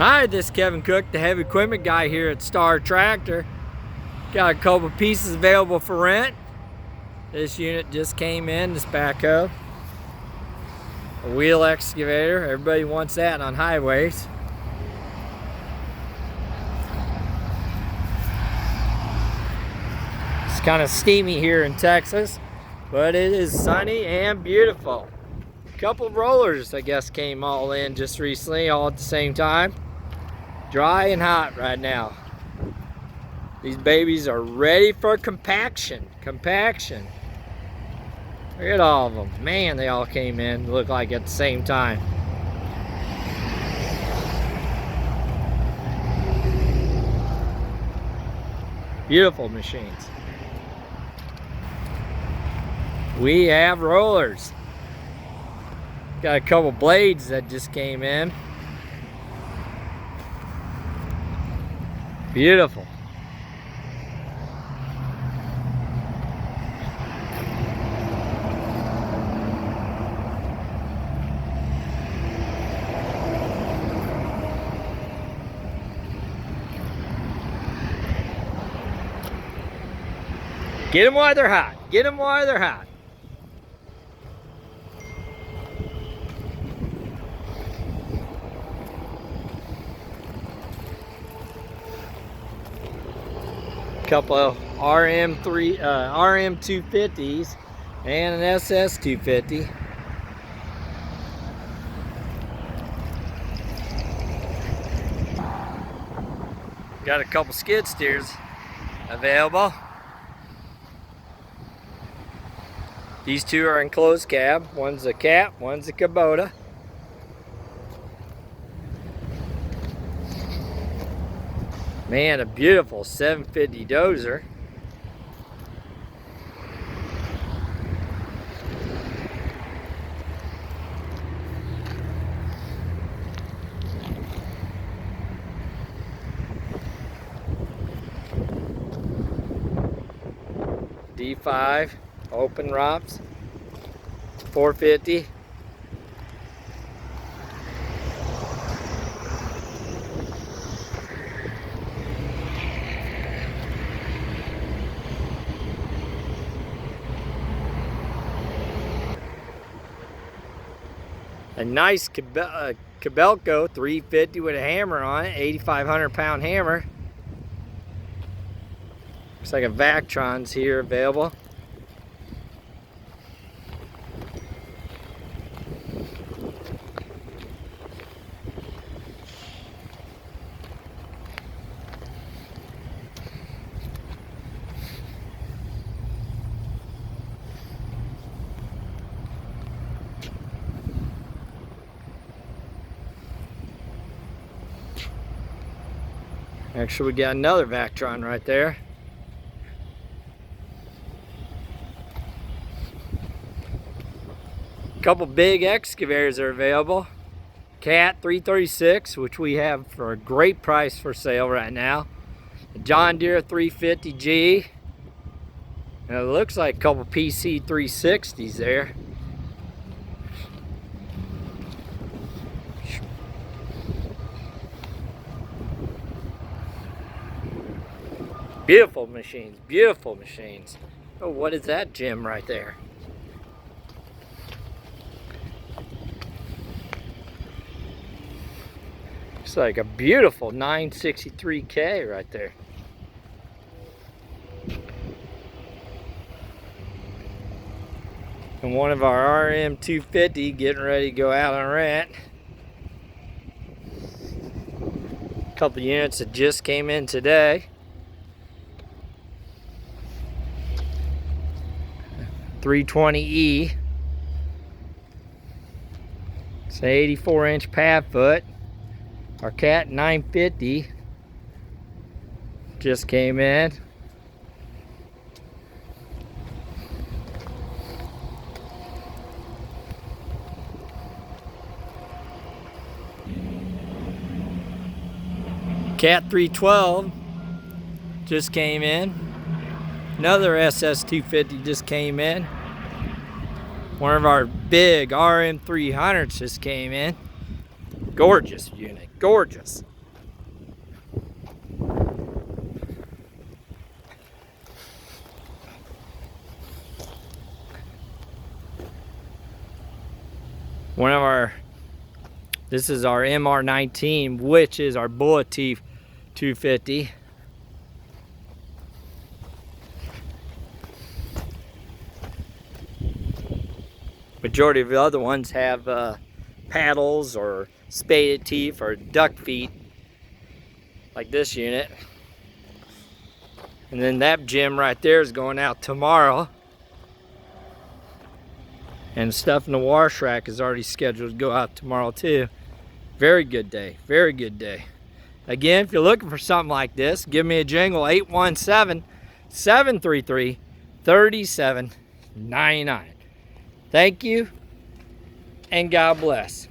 Hi, this is Kevin Cook, the heavy equipment guy here at Star Tractor. Got a couple pieces available for rent. This unit just came in, this backhoe. A wheel excavator, everybody wants that on highways. It's kind of steamy here in Texas, but it is sunny and beautiful. A couple of rollers, I guess, came all in just recently, all at the same time. Dry and hot right now. These babies are ready for compaction. Look at all of them. Man, they all came in, look like at the same time. Beautiful machines. We have rollers. Got a couple blades that just came in. Beautiful. Get them while they're hot. Get them while they're hot. Couple of RM250s and an SS250. Got a couple skid steers available. These two are in closed cab. One's a Cat, one's a Kubota. Man, a beautiful 750 dozer. D5 open ROPS 450. A nice Kobelco 350 with a hammer on it, 8,500 pound hammer. Looks like a Vactron's here available. Actually, we got another Vactron right there. A couple big excavators are available. Cat 336, which we have for a great price for sale right now. A John Deere 350G. And it looks like a couple PC 360s there. Beautiful machines, beautiful machines. Oh, what is that gem right there? It's like a beautiful 963K right there. And one of our RM250 getting ready to go out on rent. A couple units that just came in today. 320E. It's an 84-inch pad foot. Our Cat 950 just came in. Cat 312 just came in. Another SS250 just came in. One of our big RM300s just came in. Gorgeous unit, gorgeous. This is our MR19, which is our Bullet Teeth 250. Majority of the other ones have paddles or spaded teeth or duck feet, like this unit. And then that gem right there is going out tomorrow. And stuff in the wash rack is already scheduled to go out tomorrow too. Very good day, very good day. Again, if you're looking for something like this, give me a jingle, 817-733-3799. Thank you, and God bless.